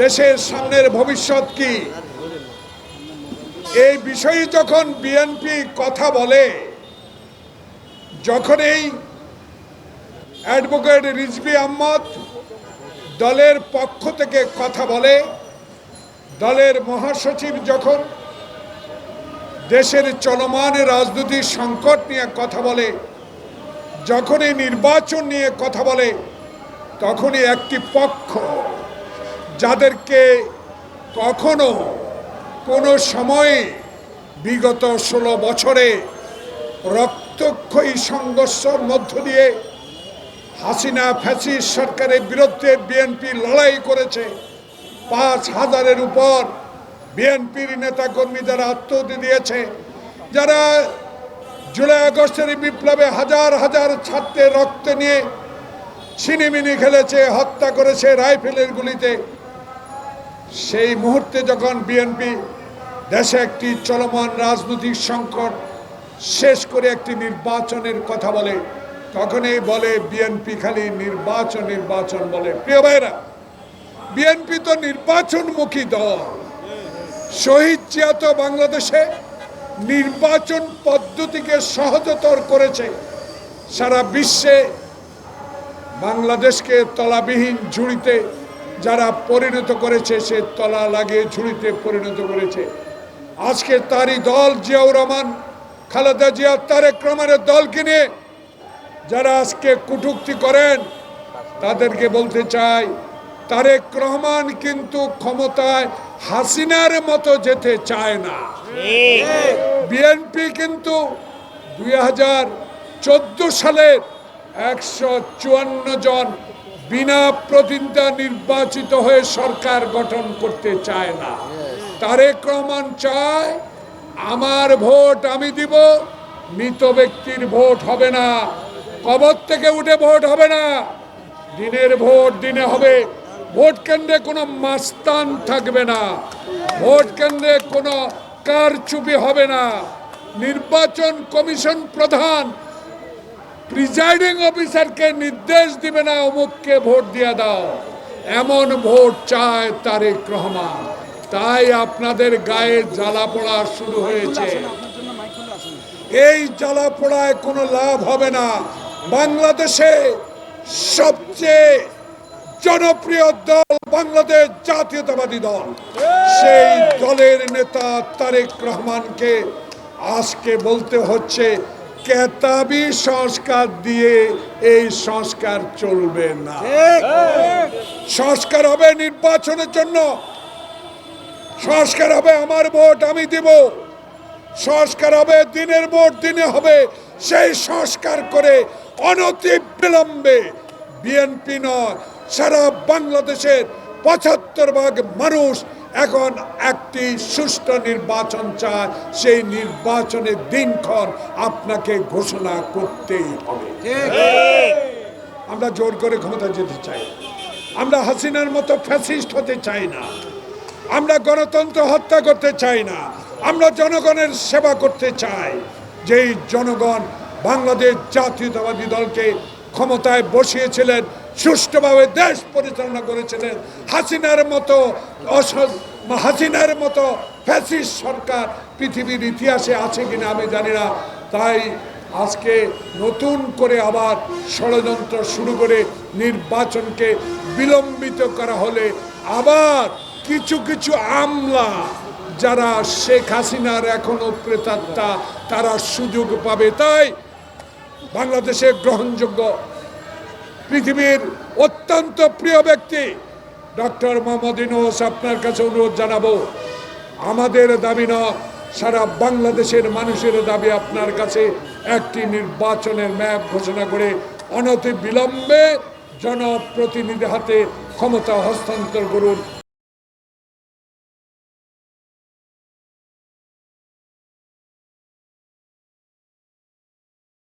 দেশের সামনের ভবিষ্যৎ কি, এই বিষয়ে যখন বিএনপি কথা বলে, যখন এই অ্যাডভোকেট রিজভী আহমদ দলের পক্ষ থেকে কথা বলে, দলের মহাসচিব যখন দেশের চলমান রাজনৈতিক সংকট নিয়ে কথা বলে, যখন এই নির্বাচন নিয়ে কথা বলে, তখনই একটি পক্ষ যাদেরকে কখনো কোনো সময়ে বিগত 16 বছরে রক্তক্ষয়ী সংঘর্ষের মধ্য দিয়ে হাসিনা ফ্যাসিস্ট সরকারের বিরুদ্ধে বিএনপি লড়াই করেছে। 5,000-এর উপর বিএনপির নেতাকর্মী যারা আত্মহত্যা দিয়েছে, যারা জুলাই আগস্টের বিপ্লবে হাজার হাজার ছাত্রের রক্ত নিয়ে ছিনিমিনি খেলেছে, হত্যা করেছে রাইফেলের গুলিতে। সেই মুহূর্তে যখন বিএনপি দেশে একটি চলমান রাজনৈতিক সংকট শেষ করে একটি নির্বাচনের কথা বলে, তখনই বলে বিএনপি খালি নির্বাচন বলে। প্রিয় ভাইরা, বিএনপি তো নির্বাচনমুখী দল। শহীদ জিয়া তো বাংলাদেশে নির্বাচন পদ্ধতিকে সহজতর করেছে। সারা বিশ্বে বাংলাদেশকে তলাবিহীন ঝুড়িতে যারা পরিণত করেছে, সে তলা লাগিয়ে ঝুড়িতে পরিণত করেছে। আজকে তারই দল জিয়াউর রহমান, খালেদা জিয়া, তারেক রহমানের দলকে নিয়ে যারা আজকে কটূক্তি করেন, তাদেরকে বলতে চাই, তারেক রহমান কিন্তু ক্ষমতায় হাসিনার মতো যেতে চায় না। বিএনপি কিন্তু 2014 সালের 154 জন বিনা প্রতিদ্বন্দ্বিতা নির্বাচিত হয়ে সরকার গঠন করতে চায় না। তারেক রহমান চায়, আমার ভোট আমি দিব, মৃত ব্যক্তির ভোট হবে না, কবর থেকে উঠে ভোট হবে না, দিনের ভোট দিনে হবে। ভোট কেন্দ্রে কোনো মাস্তান থাকবে না, ভোট কেন্দ্রে কোনো কারচুপি হবে না। নির্বাচন কমিশন প্রধান প্রিজাইডিং অফিসারকে নির্দেশ দিবে না অমুককে ভোট দিয়ে দাও, এমন ভোট চায় তারেক রহমান। তাই আপনাদের গায়ে জ্বালা পোড়া শুরু হয়েছে। এই জ্বালা পোড়ায় কোনো লাভ হবে না। বাংলাদেশে সবচেয়ে জনপ্রিয় দল বাংলাদেশ জাতীয়তাবাদী দল, সেই দলের নেতা তারেক রহমানকে আজকে বলতে হচ্ছে, কেতাবি সংস্কার দিয়ে এই সংস্কার চলবে না। সংস্কার হবে নির্বাচনের জন্য, সংস্কার হবে আমার ভোট আমি দিব, সংস্কার হবে দিনের ভোট দিনে হবে। সেই সংস্কার করে অনতিবিলম্বে বিএনপি নয়, সারা বাংলাদেশের 75% মানুষ এখন একটি সুষ্ঠু নির্বাচন চায়। সেই নির্বাচনের দিনক্ষণ আপনাকে ঘোষণা করতেই হবে। আমরা জোর করে ক্ষমতা যেতে চাই, আমরা হাসিনার মতো ফ্যাসিস্ট হতে চাই না, আমরা গণতন্ত্র হত্যা করতে চাই না, আমরা জনগণের সেবা করতে চাই। যেই জনগণ বাংলাদেশ জাতীয়তাবাদী দলকে ক্ষমতায় বসিয়েছিলেন, সুষ্ঠুভাবে দেশ পরিচালনা করেছিলেন, হাসিনার মতো ফ্যাসিস্ট সরকার পৃথিবীর ইতিহাসে আছে কিনা আমি জানি না। তাই আজকে নতুন করে আবার ষড়যন্ত্র শুরু করে নির্বাচনকে বিলম্বিত করা হলে আবার কিছু কিছু আমলা যারা শেখ হাসিনার এখনো প্রেতাত্মা, তারা সুযোগ পাবে। তাই বাংলাদেশে গ্রহণযোগ্য পৃথিবীর অত্যন্ত প্রিয় ব্যক্তি ডক্টর মোহাম্মদ ইউনূস, আপনার কাছে অনুরোধ জানাবো, আমাদের দাবি না, সারা বাংলাদেশের মানুষের দাবি আপনার কাছে, একটি নির্বাচনের ম্যাপ ঘোষণা করে অনতিবিলম্বে জনপ্রতিনিধি হাতে ক্ষমতা হস্তান্তর করুন।